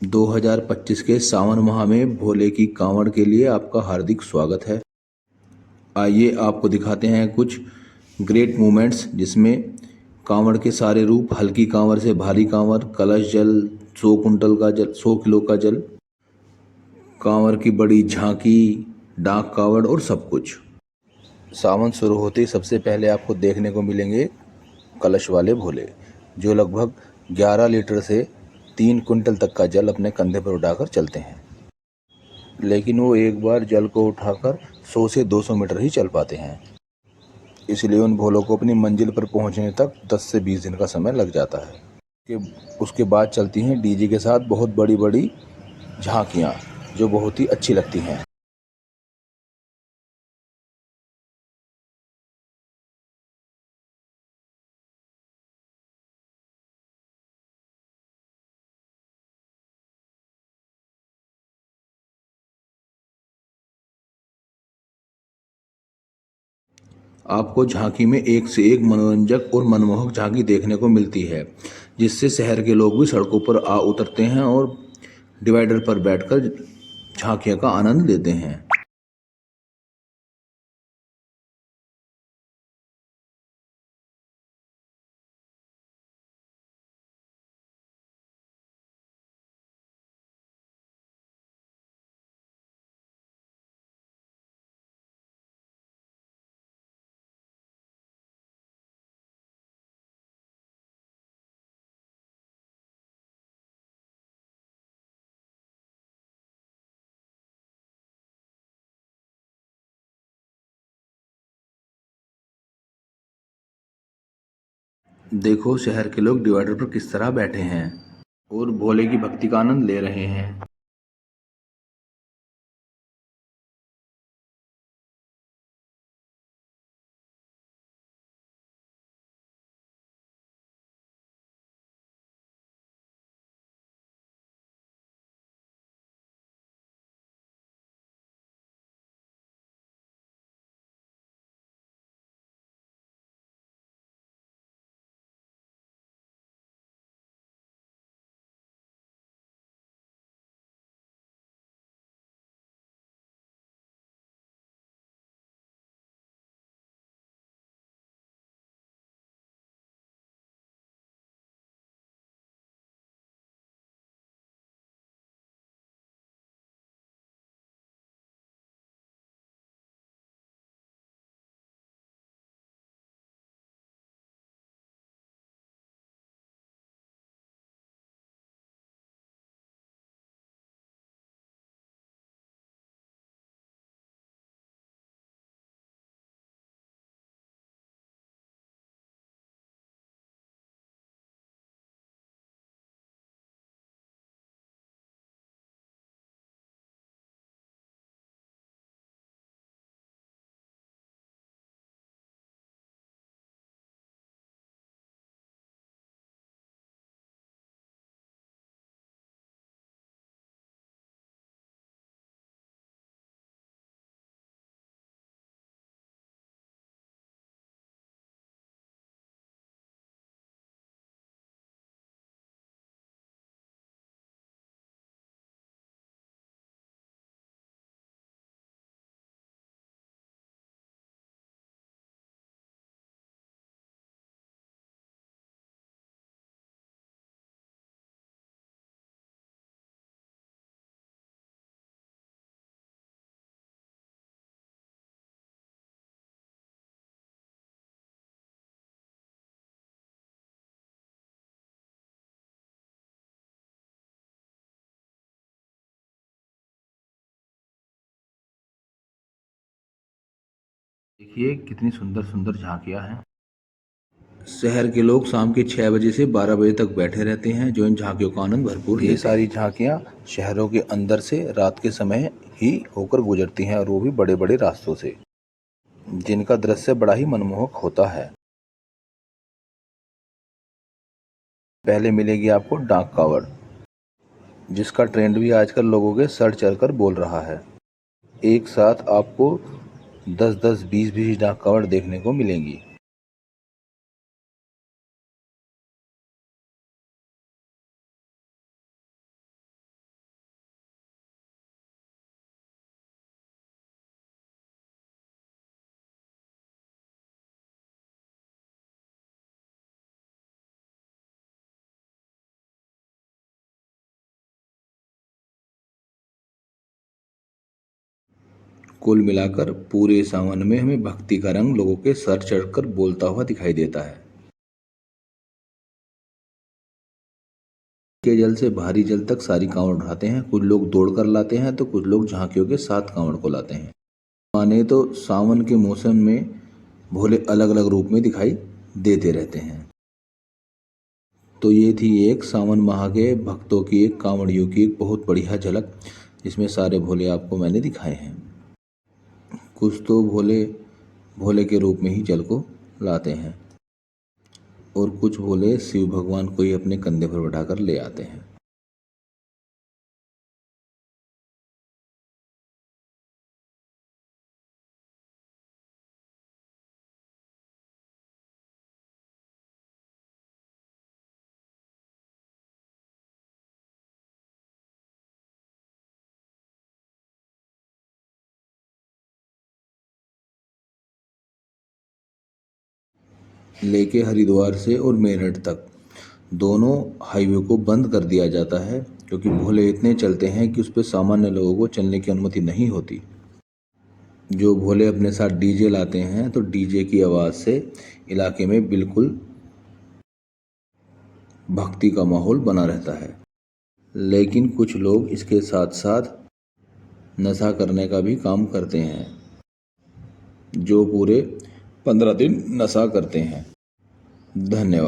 2025 के सावन माह में भोले की कांवड़ के लिए आपका हार्दिक स्वागत है। आइए आपको दिखाते हैं कुछ ग्रेट मोमेंट्स जिसमें कांवड़ के सारे रूप, हल्की कांवड़ से भारी कांवड़, कलश जल, 100 कुंटल का जल, 100 किलो का जल, कांवड़ की बड़ी झांकी, डाक कावड़ और सब कुछ। सावन शुरू होते ही सबसे पहले आपको देखने को मिलेंगे कलश वाले भोले, जो लगभग 11 लीटर से 3 कुंटल तक का जल अपने कंधे पर उठाकर चलते हैं। लेकिन वो एक बार जल को उठाकर 100 से 200 मीटर ही चल पाते हैं। इसलिए उन भोलों को अपनी मंजिल पर पहुंचने तक 10 से 20 दिन का समय लग जाता है। उसके बाद चलती हैं डीजे के साथ बहुत बड़ी बड़ी झांकियाँ, जो बहुत ही अच्छी लगती हैं। आपको झांकी में एक से एक मनोरंजक और मनमोहक झांकी देखने को मिलती है, जिससे शहर के लोग भी सड़कों पर आ उतरते हैं और डिवाइडर पर बैठकर झांकियों का आनंद लेते हैं। देखो शहर के लोग डिवाइडर पर किस तरह बैठे हैं और भोले की भक्ति का आनंद ले रहे हैं। देखिए कितनी सुंदर सुंदर झांकियां हैं। शहर के लोग शाम के 6 बजे से 12 बजे तक बैठे रहते हैं, जो इन झांकियों का आनंद भरपूर लेते हैं। ये सारी झांकियां शहरों के अंदर से रात के समय ही होकर गुजरती हैं, और वो भी बड़े बड़े रास्तों से, जिनका दृश्य बड़ा ही मनमोहक होता है। पहले मिलेगी आपको डाक कावड़, जिसका ट्रेंड भी आजकल लोगों के सर चढ़कर बोल रहा है। एक साथ आपको 10-10, 20-20 डाक कावड़ देखने को मिलेंगी। कुल मिलाकर पूरे सावन में हमें भक्ति का रंग लोगों के सर चढ़कर बोलता हुआ दिखाई देता है। के जल से भारी जल तक सारी कांवड़ उठाते हैं। कुछ लोग दौड़ कर लाते हैं तो कुछ लोग झांकियों के साथ कांवड़ को लाते हैं। माने तो सावन के मौसम में भोले अलग अलग रूप में दिखाई देते रहते हैं। तो ये थी एक सावन माह के भक्तों की, एक कांवड़ियों की एक बहुत बढ़िया झलक, जिसमें सारे भोले आपको मैंने दिखाए हैं। कुछ तो भोले भोले के रूप में ही जल को लाते हैं और कुछ भोले शिव भगवान को ही अपने कंधे पर बैठाकर ले आते हैं। लेके हरिद्वार से और मेरठ तक दोनों हाईवे को बंद कर दिया जाता है, क्योंकि भोले इतने चलते हैं कि उस पर सामान्य लोगों को चलने की अनुमति नहीं होती। जो भोले अपने साथ डीजे लाते हैं तो डीजे की आवाज़ से इलाके में बिल्कुल भक्ति का माहौल बना रहता है। लेकिन कुछ लोग इसके साथ साथ नशा करने का भी काम करते हैं, जो पूरे 15 दिन नशा करते हैं। धन्यवाद।